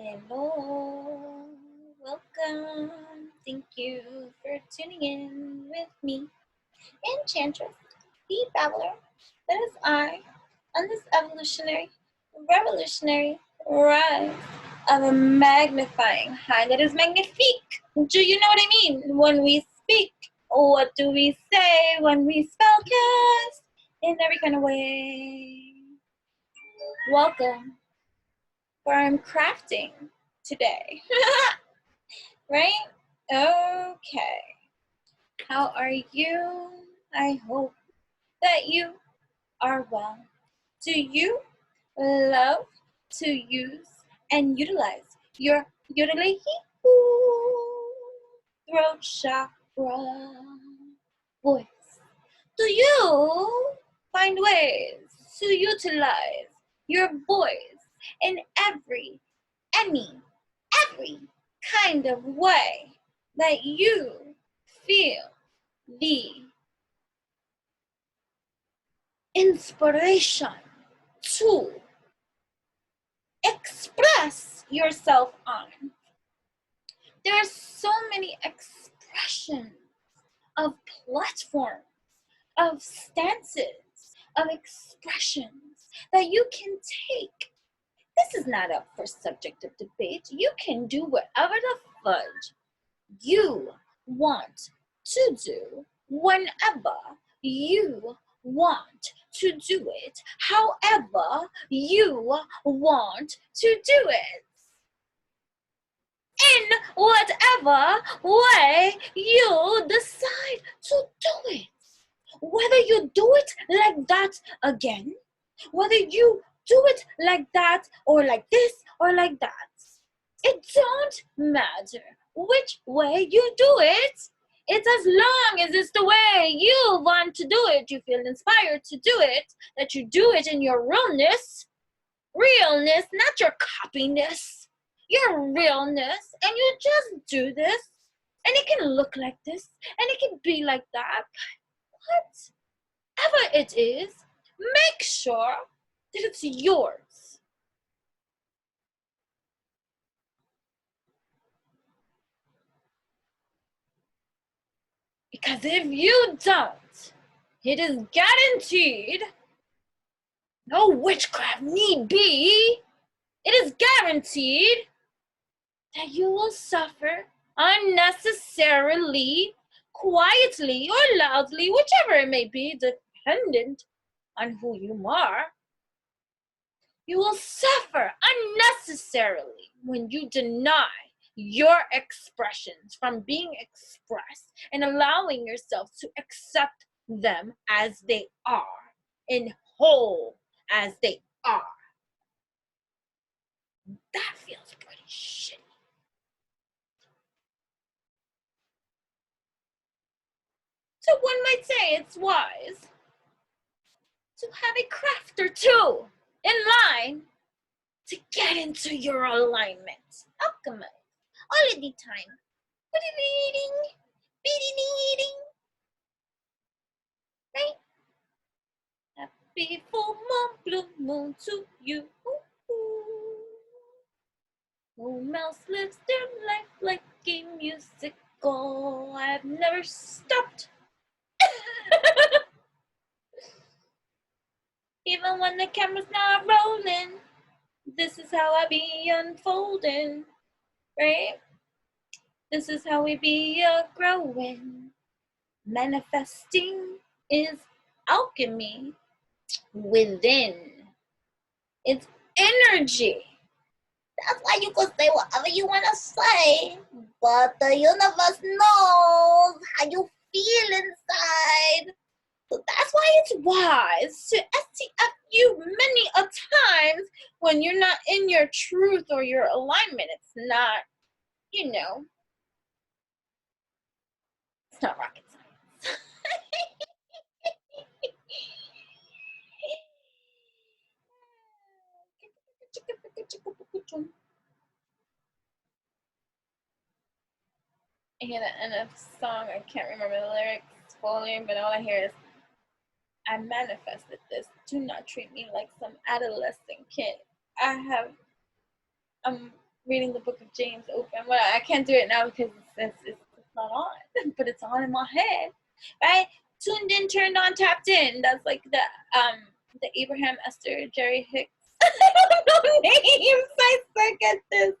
Hello, welcome. Thank you for tuning in with me, Enchantress, the Babbler. That is I, on this evolutionary, revolutionary rise of a magnifying high that is magnifique. Do you know what I mean? When we speak, what do we say when we spellcast? In every kind of way. Welcome. For I'm crafting today. Right? Okay. How are you? I hope that you are well. Do you love to use and utilize your yodeling throat chakra voice? Do you find ways to utilize your voice in every kind of way that you feel the inspiration to express yourself on? There are so many expressions of platforms, of stances, of expressions that you can take. This is not up for subject of debate. You can do whatever the fudge you want to do whenever you want to do it, however you want to do it, in whatever way you decide to do it. Whether you do it like that again, whether you do it like that or like this or like that, it don't matter which way you do it. It's as long as it's the way you want to do it, you feel inspired to do it, that you do it in your realness, not your copiness, your realness, and you just do this, and it can look like this, and it can be like that, but whatever it is, make sure that it's yours. Because if you don't, it is guaranteed, no witchcraft need be, it is guaranteed that you will suffer unnecessarily, quietly or loudly, whichever it may be, dependent on who you are. You will suffer unnecessarily when you deny your expressions from being expressed and allowing yourself to accept them as they are, in whole as they are. That feels pretty shitty. So one might say it's wise to have a craft or two in line to get into your alignment. Alchemy. All of the time. Right? Happy full moon, blue moon to you. Who else lives their life like a musical? I've never stopped. Even when the camera's not rolling, this is how I be unfolding, right? This is how we be growing. Manifesting is alchemy within. It's energy. That's why you can say whatever you want to say, but the universe knows how you feel inside. So that's why it's wise to STF you many a times when you're not in your truth or your alignment. It's not, it's not rocket science. I hear the end of the song. I can't remember the lyrics fully, but all I hear is, I manifested this. Do not treat me like some adolescent kid. I'm reading the book of James open. Well, I can't do it now because it's not on, but it's on in my head, right? Tuned in, turned on, tapped in. That's like the Abraham, Esther, Jerry Hicks. I don't know names. I suck at this.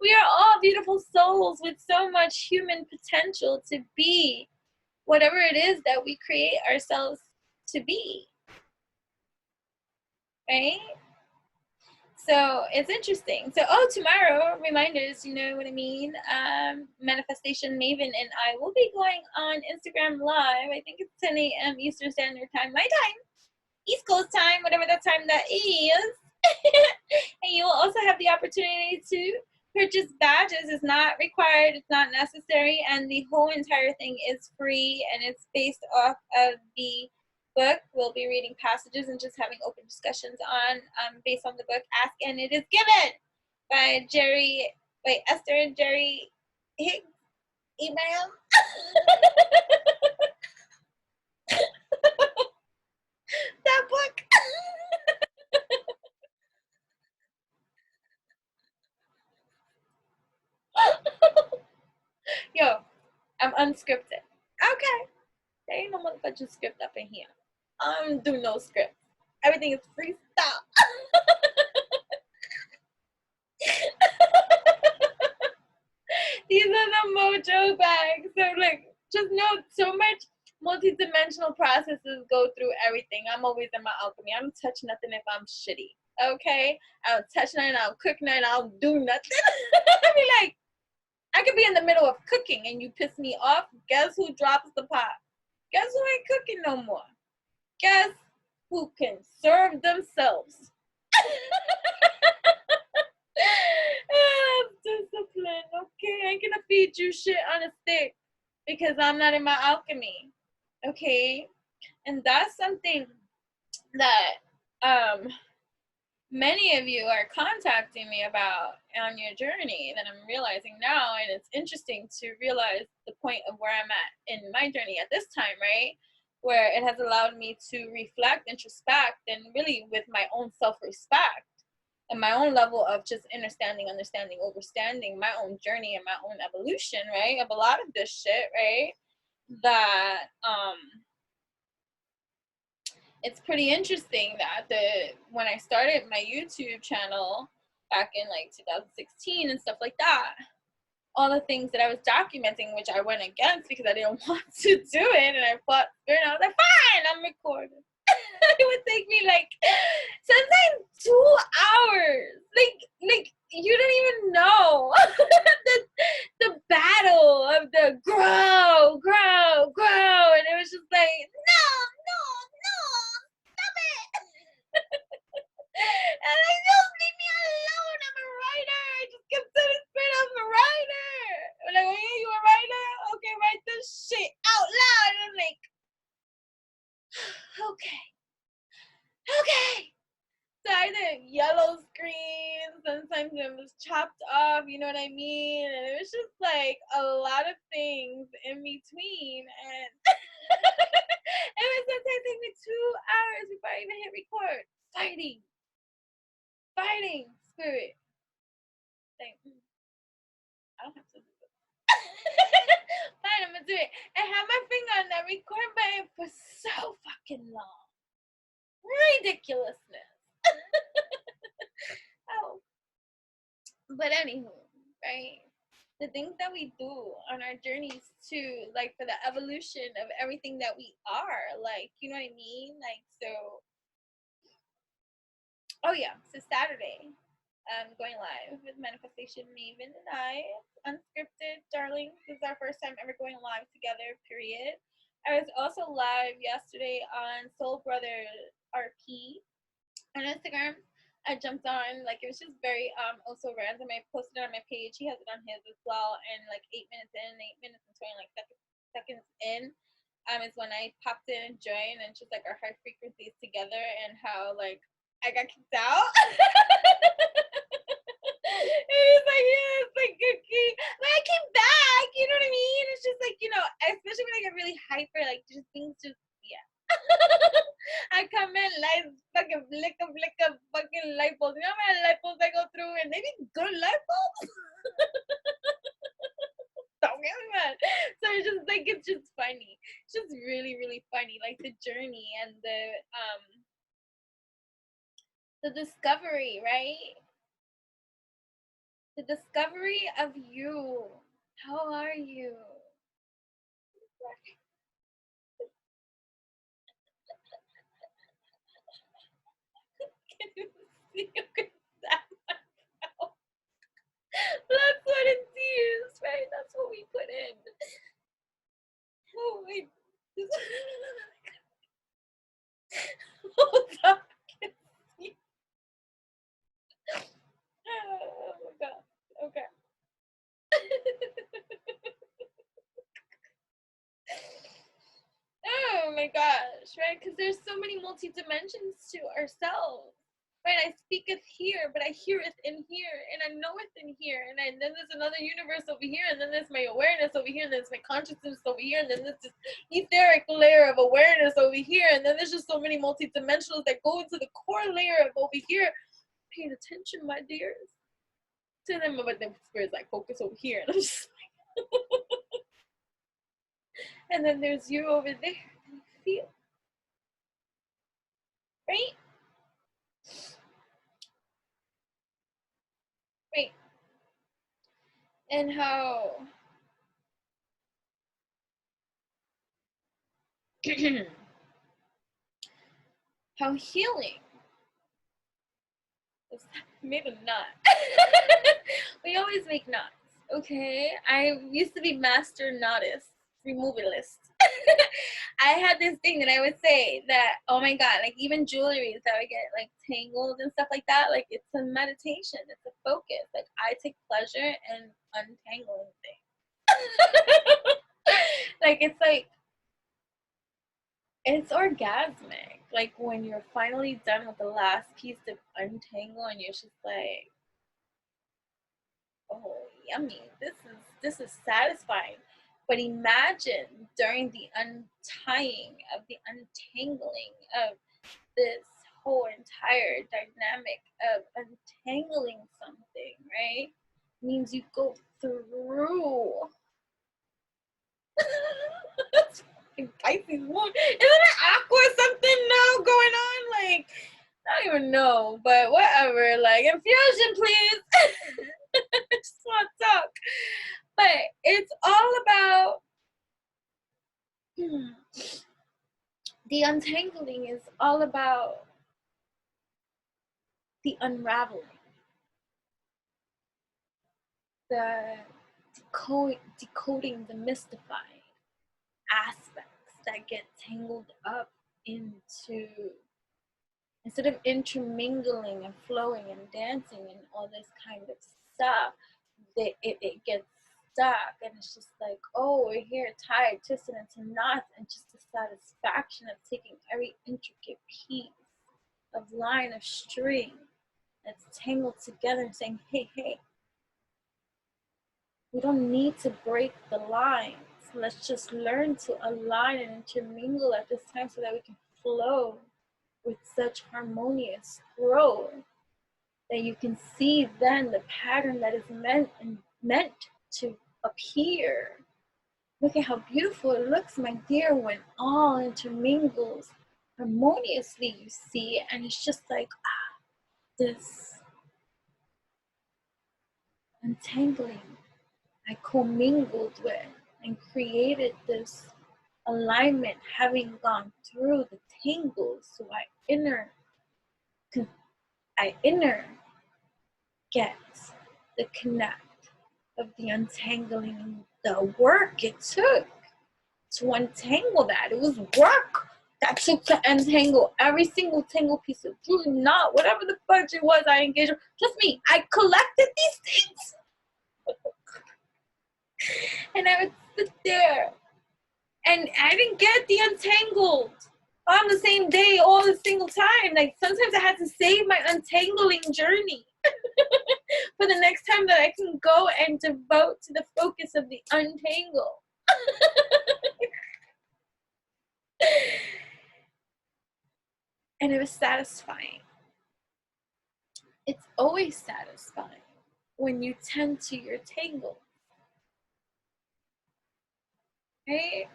We are all beautiful souls with so much human potential to be whatever it is that we create ourselves to be, right? So it's interesting. So, tomorrow, reminders, you know what I mean? Manifestation Maven and I will be going on Instagram Live. I think it's 10 a.m. Eastern Standard Time, my time, East Coast time, whatever that time that is. And you will also have the opportunity to purchase badges. It's not required, it's not necessary, and the whole entire thing is free, and it's based off of the book. We'll be reading passages and just having open discussions on based on the book Ask and It Is Given by Esther and Jerry Hicks. Email. That book. Yo, I'm unscripted. Okay. There ain't no motherfucking script up in here. I don't do no script. Everything is freestyle. These are the mojo bags. So like, just know so much multi-dimensional processes go through everything. I'm always in my alchemy. I don't touch nothing if I'm shitty. Okay? I don't touch nothing, I don't cook nothing, I don't do nothing. I mean, like, I could be in the middle of cooking and you piss me off. Guess who drops the pot? Guess who ain't cooking no more? Guess who can serve themselves? Discipline, okay? I ain't gonna feed you shit on a stick because I'm not in my alchemy, okay? And that's something that many of you are contacting me about on your journey that I'm realizing now, and it's interesting to realize the point of where I'm at in my journey at this time, right? Where it has allowed me to reflect, introspect, and really with my own self-respect and my own level of just understanding, overstanding my own journey and my own evolution, right? Of a lot of this shit, right? That it's pretty interesting that when I started my YouTube channel back in like 2016 and stuff like that, all the things that I was documenting, which I went against because I didn't want to do it, and I fought, I was like, fine, I'm recording. It would take me like sometimes 2 hours. Like you don't even know the battle of the grow, and it was just like, no, stop it. And like, just leave me alone. I'm a writer. I just kept telling Spirit I'm a writer. I'm like, oh yeah, you a writer? Okay, write this shit out loud. And I'm like, okay. So I did yellow screen. Sometimes it was chopped off, you know what I mean? And it was just like a lot of things in between. And it would sometimes take me 2 hours before I even hit record. Fighting, Spirit. Like, I don't have to do this. Fine, I'm gonna do it. I have my finger on that record button for so fucking long. Ridiculousness. Oh. But anywho, right? The things that we do on our journeys to, like, for the evolution of everything that we are, like, you know what I mean? Like, so, oh yeah, so Saturday, I'm going live with Manifestation Maven and I, unscripted, darling. This is our first time ever going live together, period. I was also live yesterday on Soul Brother RP on Instagram. I jumped on, like, it was just very also random. I posted it on my page. He has it on his as well. And like 8 minutes in, 8 minutes and 20 like seconds in, is when I popped in and joined, and just like our high frequencies together and how like I got kicked out. And it's like, yeah, it's like good key. Like I came back, you know what I mean? It's just like, you know, especially when I get really hyper, like just things just, yeah. I come in, lights fucking flicker, fucking light bulbs. You know how many light bulbs I go through, and they be good light bulbs. Don't get me mad. So it's just like, it's just funny. It's just really, really funny. Like the journey and the discovery, right? The discovery of you. How are you? Can you see? That? Blood, sweat, and tears, right? That's what we put in. Oh my. Hold up. Oh my god. Okay. Oh my gosh, right? Because there's so many multi-dimensions to ourselves. Right, I speaketh here, but I heareth in here, and I knoweth in here, and then there's another universe over here, and then there's my awareness over here, and there's my consciousness over here, and then there's this etheric layer of awareness over here, and then there's just so many multi-dimensionals that go into the core layer of over here. Pay attention, my dears. To them, but the spirits like focus over here, and I'm just like, and then there's you over there, and you feel, right? Right. And how how healing is made a knot. We always make knots. Okay, I used to be master knottist, removalist. I had this thing that I would say that, oh my god, like even jewelry that would get like tangled and stuff like that, like it's a meditation, it's a focus. Like I take pleasure in untangling things. It's orgasmic. Like when you're finally done with the last piece to untangle and you're just like, oh yummy, this is satisfying. But imagine during the untying of the untangling of this whole entire dynamic of untangling something, right? Means you go through Pisces moon. Isn't it aqua something now going on? Like, I don't even know, but whatever. Like, infusion, please. Just want to talk. But it's all about the untangling is all about the unraveling, the decoding the mystified aspects that get tangled up into, instead of intermingling and flowing and dancing and all this kind of stuff, it gets stuck, and it's just like, oh, we're here tied, twisted into knots, and just the satisfaction of taking every intricate piece of line of string that's tangled together and saying, hey, we don't need to break the lines. Let's just learn to align and intermingle at this time so that we can flow with such harmonious growth that you can see then the pattern that is meant to appear. Look at how beautiful it looks, my dear, when all intermingles harmoniously, you see, and it's just like, this untangling I commingled with and created this alignment, having gone through the tangles, so I inner get the connect of the untangling, the work it took to untangle that. It was work that took to untangle every single tangle piece of jewelry, not whatever the budget was I engaged with. Trust me, I collected these things. And I would sit there, and I didn't get the untangled on the same day all the single time. Like sometimes I had to save my untangling journey for the next time that I can go and devote to the focus of the untangle. And it was satisfying. It's always satisfying when you tend to your tangle, right?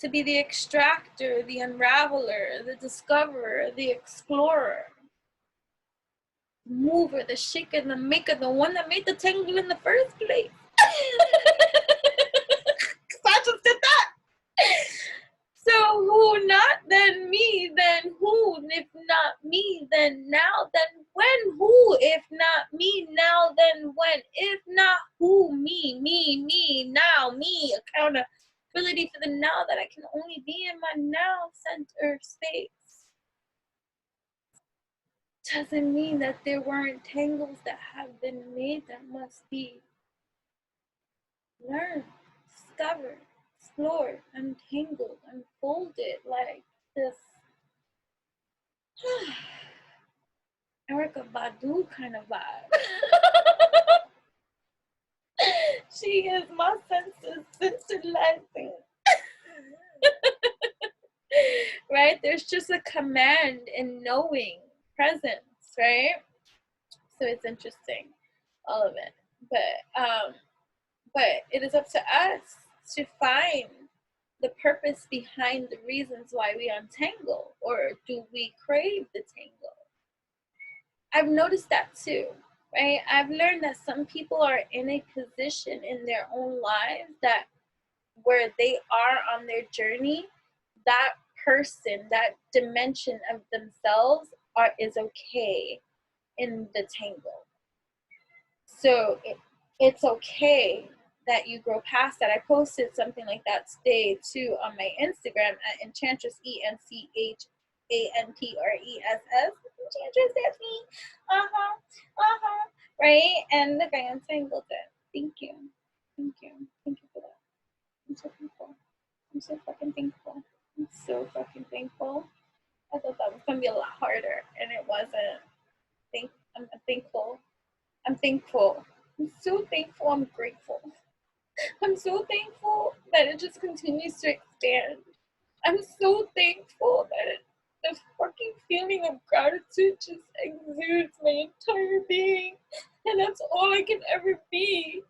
To be the extractor, the unraveler, the discoverer, the explorer, the mover, the shaker, the maker, the one that made the tangle in the first place. I just did that. So who not, then me, then who, if not me, then now, then when, who, if not me, now, then when, if not who, me, now, me, accountability for the now that I can only be in my now center space. Doesn't mean that there weren't tangles that have been made that must be learned, discovered, explored, untangled, unfolded, like this Erica Badu kind of vibe. She is my senses sensibilizing. Right? There's just a command in knowing presence, right? So it's interesting, all of it. But it is up to us to find the purpose behind the reasons why we untangle, or do we crave the tangle? I've noticed that too, right? I've learned that some people are in a position in their own lives that where they are on their journey, that person, that dimension of themselves is okay in the tangle. So it's okay that you grow past that. I posted something like that today too on my Instagram at Enchantress, ENCHANTRESS. Enchantress, that's me. Right? And look, I untangled it. Thank you. Thank you. Thank you for that. I'm so thankful. I'm so fucking thankful. I'm so fucking thankful. I thought that was gonna be a lot harder, and it wasn't. I'm thankful. I'm thankful. I'm so thankful. I'm grateful. I'm so thankful that it just continues to expand. I'm so thankful that the fucking feeling of gratitude just exudes my entire being. And that's all I can ever be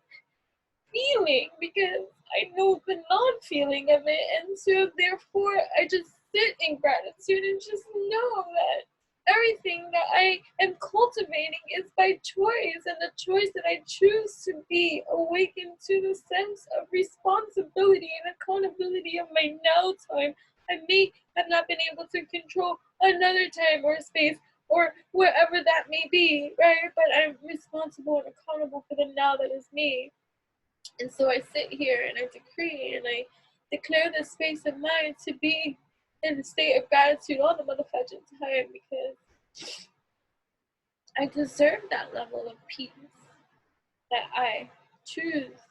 feeling, because I know the non-feeling of it. And so therefore I just sit in gratitude and just know that everything that I am cultivating is by choice, and the choice that I choose to be awakened to the sense of responsibility and accountability of my now time. I may have not been able to control another time or space or wherever that may be, right? But I'm responsible and accountable for the now that is me. And so I sit here and I decree and I declare this space of mine to be in a state of gratitude all the motherfucking time, because I deserve that level of peace that I choose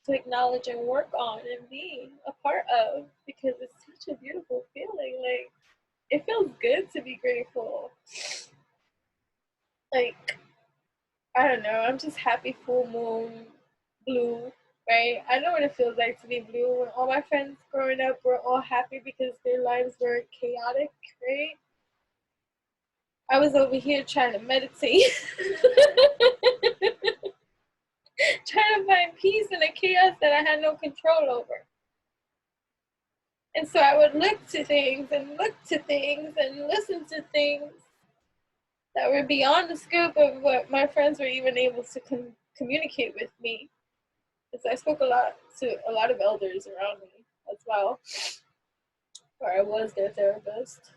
to acknowledge and work on and be a part of, because it's such a beautiful feeling. Like, it feels good to be grateful. Like, I don't know, I'm just happy, full moon, blue, right? I know what it feels like to be blue. When all my friends growing up were all happy because their lives were chaotic, right? I was over here trying to meditate, trying to find peace in a chaos that I had no control over. And so I would look to things and listen to things that were beyond the scope of what my friends were even able to communicate with me. And so I spoke a lot to a lot of elders around me as well, or I was their therapist.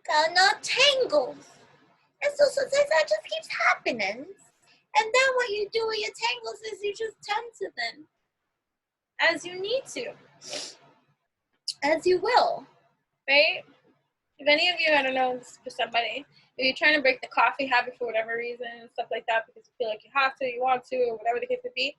Got no tangles. And so that just keeps happening. And then what you do with your tangles is you just tend to them as you need to, as you will, right? If any of you, I don't know, this is for somebody, if you're trying to break the coffee habit for whatever reason and stuff like that, because you feel like you have to, you want to, or whatever the case may be,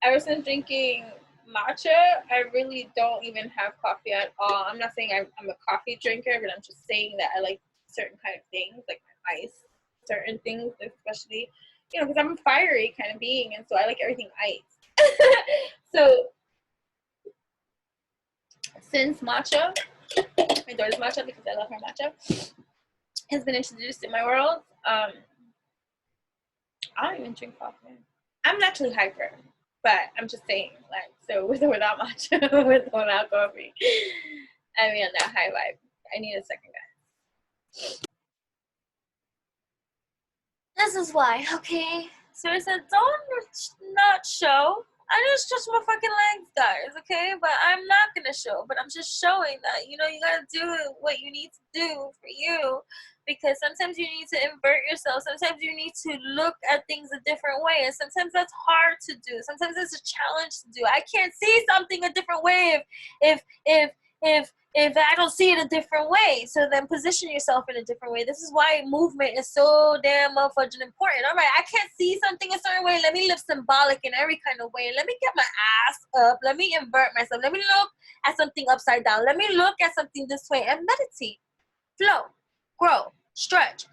ever since drinking matcha, I really don't even have coffee at all. I'm not saying I'm a coffee drinker, but I'm just saying that I like certain kind of things, like ice, certain things especially, you know, because I'm a fiery kind of being, and so I like everything ice. So since matcha, my daughter's matcha, because I love her matcha, has been introduced in my world, I don't even drink coffee. I'm naturally hyper, but I'm just saying, like, so with or without matcha, with or without coffee, I mean, on that high vibe, I need a second guy. This is why, okay? So I said, don't not show. I just stretch my fucking legs, guys, okay? But I'm not gonna show. But I'm just showing that, you know, you gotta do what you need to do for you. Because sometimes you need to invert yourself. Sometimes you need to look at things a different way. And sometimes that's hard to do. Sometimes it's a challenge to do. I can't see something a different way if I don't see it a different way. So then position yourself in a different way. This is why movement is so damn motherfucking important. All right, I can't see something a certain way. Let me live symbolic in every kind of way. Let me get my ass up. Let me invert myself. Let me look at something upside down. Let me look at something this way and meditate. Flow, grow, stretch,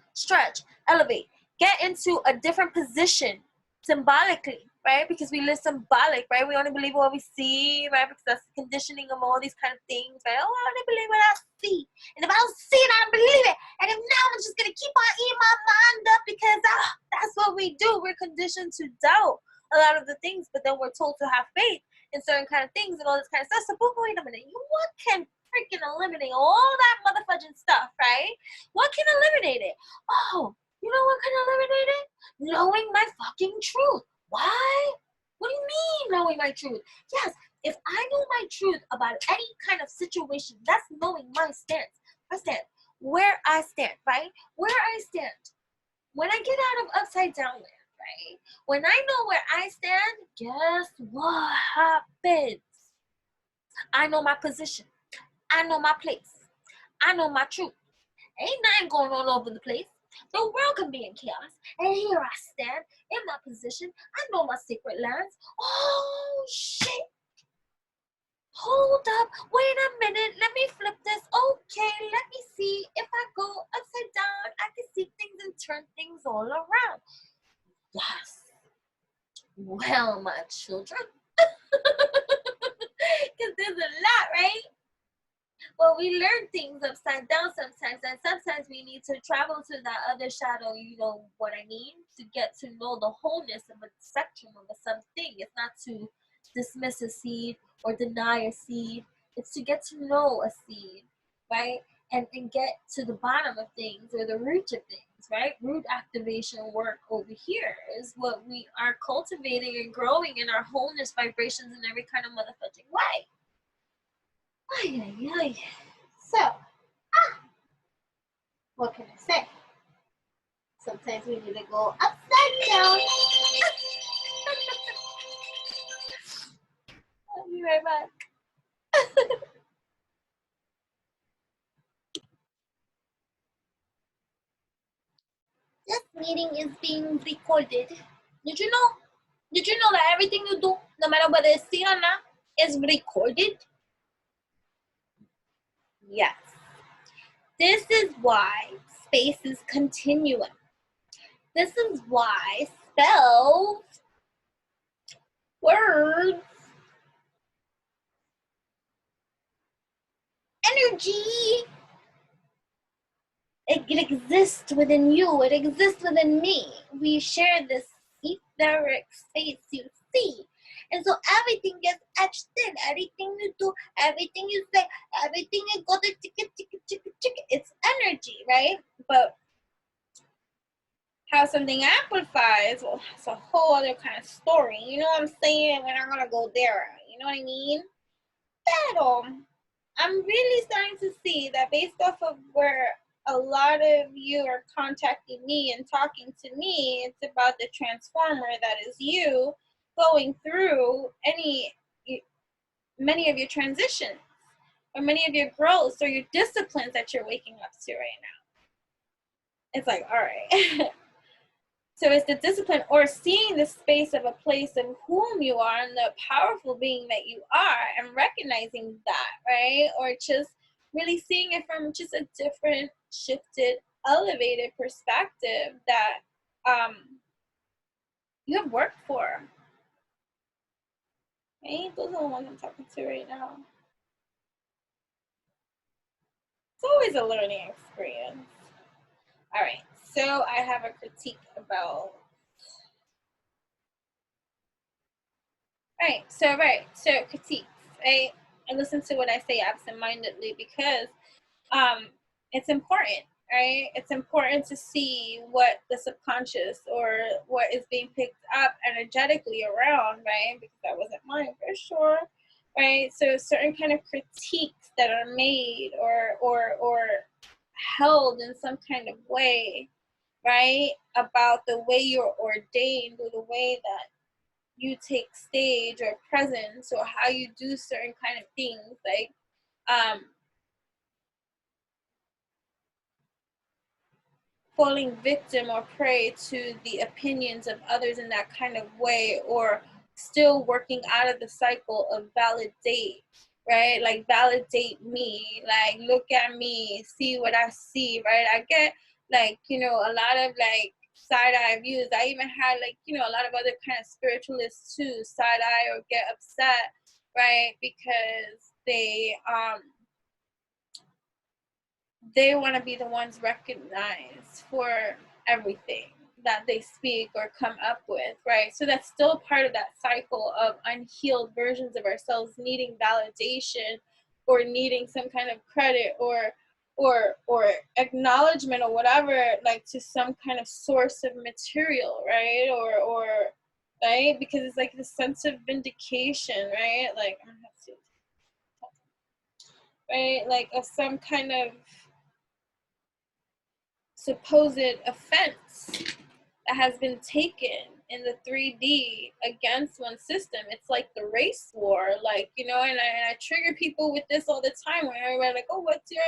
elevate. Get into a different position symbolically, right? Because we live symbolic, right? We only believe what we see, right? Because that's the conditioning of all these kind of things, right? Oh, I only believe what I see. And if I don't see it, I don't believe it. And if now I'm just going to keep on eating my mind up because that's what we do. We're conditioned to doubt a lot of the things, but then we're told to have faith in certain kind of things and all this kind of stuff. So, but wait a minute. What can freaking eliminate all that motherfucking stuff, right? What can eliminate it? Oh, you know what can eliminate it? Knowing my fucking truth. Why? What do you mean knowing my truth? Yes, if I know my truth about any kind of situation, that's knowing my stance. My stance. Where I stand, right? Where I stand. When I get out of upside down land, right? When I know where I stand, guess what happens? I know my position. I know my place. I know my truth. Ain't nothing going on all over the place. The world can be in chaos. And here I stand in my position. I know my secret lands. Oh, shit. Hold up. Wait a minute. Let me flip this. Okay, let me see. If I go upside down, I can see things and turn things all around. Yes. Well, my children. Because there's a lot, right? Well, we learn things upside down sometimes, and sometimes we need to travel to that other shadow, you know what I mean? To get to know the wholeness of a spectrum of a something. It's not to dismiss a seed or deny a seed. It's to get to know a seed, right? And get to the bottom of things or the root of things, right? Root activation work over here is what we are cultivating and growing in our wholeness vibrations in every kind of motherfucking way. Ay, ay, ay. So, what can I say? Sometimes we need to go upside down. I'll be right back. This meeting is being recorded. Did you know? Did you know that everything you do, no matter whether it's seen or not, is recorded? Yes. This is why space is continuum. This is why spells, words, energy, it exists within you. It exists within me. We share this etheric space you see. And so everything gets etched in. Everything you do, everything you say, everything you go to ticket. It's energy, right? But how something amplifies, well, it's a whole other kind of story. You know what I'm saying? We're not gonna go there. You know what I mean? Pero I'm really starting to see that based off of where a lot of you are contacting me and talking to me, it's about the transformer that is you going through many of your transitions or many of your growths or your disciplines that you're waking up to right now. It's like, all right. So it's the discipline or seeing the space of a place of whom you are and the powerful being that you are and recognizing that, right? Or just really seeing it from just a different, shifted, elevated perspective that you have work for. Right? Those are the ones I'm talking to right now. It's always a learning experience. All right, so I have a critique about. Right, so critiques. Right, I listen to what I say absentmindedly because it's important, right? It's important to see what the subconscious or what is being picked up energetically around, right? Because that wasn't mine for sure, right? So certain kind of critiques that are made or held in some kind of way, right? About the way you're ordained or the way that you take stage or presence or how you do certain kind of things, like um falling victim or prey to the opinions of others in that kind of way, or still working out of the cycle of validate, right? Like validate me, like look at me, see what I see, right? I get like, a lot of like side-eye views. I even had like, a lot of other kind of spiritualists too side-eye or get upset, right? Because they want to be the ones recognized for everything that they speak or come up with, right? So that's still part of that cycle of unhealed versions of ourselves needing validation or needing some kind of credit or acknowledgement or whatever, like to some kind of source of material, right? Or right, because it's like the sense of vindication, right? Like I'm gonna have to, right, like of some kind of supposed offense that has been taken in the 3D against one system. It's like the race war, like, and I trigger people with this all the time when everybody like, oh, what's your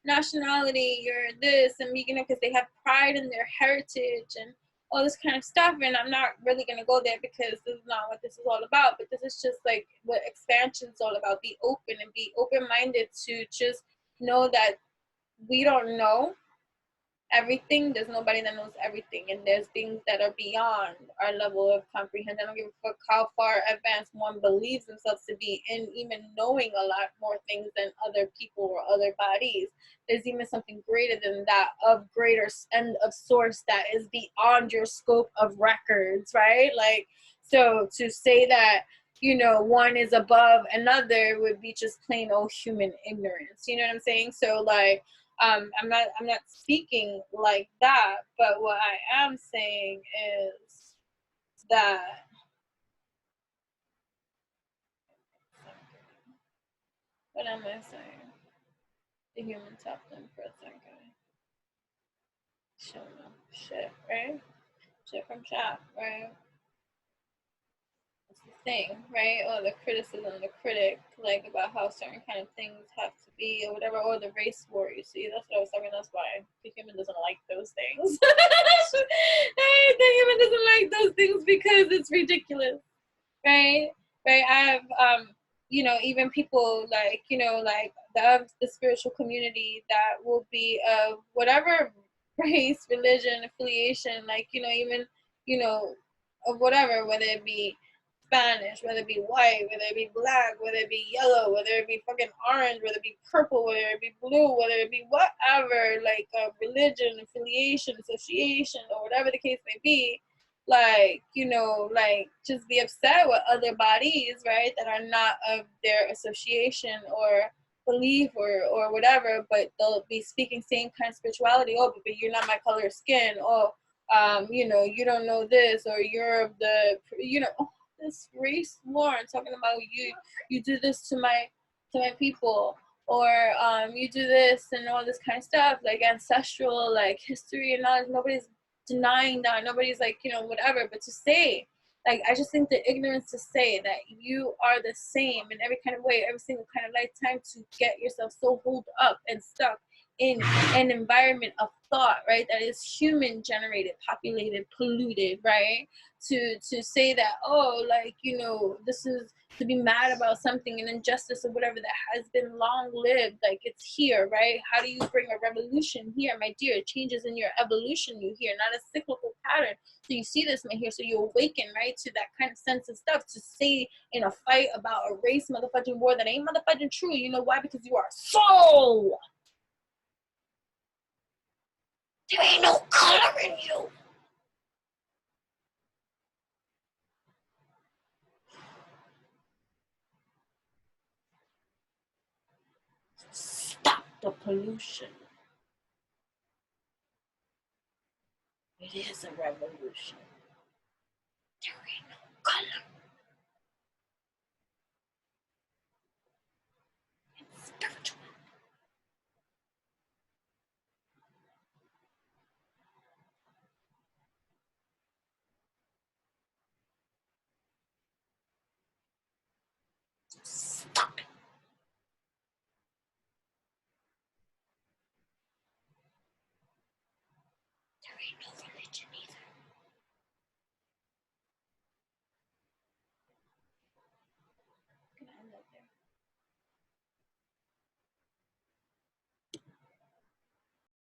nationality? You're this, and because they have pride in their heritage and all this kind of stuff. And I'm not really going to go there because this is not what this is all about, but this is just like what expansion is all about. Be open and be open-minded to just know that we don't know everything. There's nobody that knows everything, and there's things that are beyond our level of comprehension. I don't give a fuck how far advanced one believes themselves to be in even knowing a lot more things than other people or other bodies. There's even something greater than that, of greater end of source, that is beyond your scope of records, right? Like, so to say that one is above another would be just plain old human ignorance. You know what I'm saying? So like, I'm not speaking like that, but what I am saying is that what am I saying? The human top them for a second. Show them shit, right? Shit from chat, right? It's the thing, right? Or the criticism, the critic, like about how certain kind of things have to be or whatever, or the race war, you see. That's what I was talking. That's why the human doesn't like those things. The human doesn't like those things because it's ridiculous, right? Right. I have even people like, like the spiritual community that will be of whatever race, religion, affiliation, like, even, of whatever, whether it be Spanish, whether it be white, whether it be black, whether it be yellow, whether it be fucking orange, whether it be purple, whether it be blue, whether it be whatever, like religion, affiliation, association, or whatever the case may be, like, like just be upset with other bodies, right, that are not of their association or belief or whatever, but they'll be speaking same kind of spirituality. Oh, but you're not my color of skin. Oh, you don't know this, or you're of the, this race war and talking about you do this to my people, or you do this and all this kind of stuff, like ancestral, like history and knowledge. Nobody's denying that. Nobody's like, whatever. But to say, like, I just think the ignorance to say that you are the same in every kind of way, every single kind of lifetime, to get yourself so holed up and stuck in an environment of thought, right, that is human generated, populated, polluted, right, to say that, oh, like, this is to be mad about something, an injustice or whatever that has been long lived, like it's here, right? How do you bring a revolution here, my dear? Changes in your evolution, you hear, not a cyclical pattern. So you see this, my here, so you awaken, right, to that kind of sense of stuff, to say in a fight about a race motherfucking war that ain't motherfucking true. You know why? Because you are soul. There ain't no color in you. Stop the pollution. It is a revolution. There ain't no color. It's spiritual. Stop it. There ain't no religion either. Can I end up there?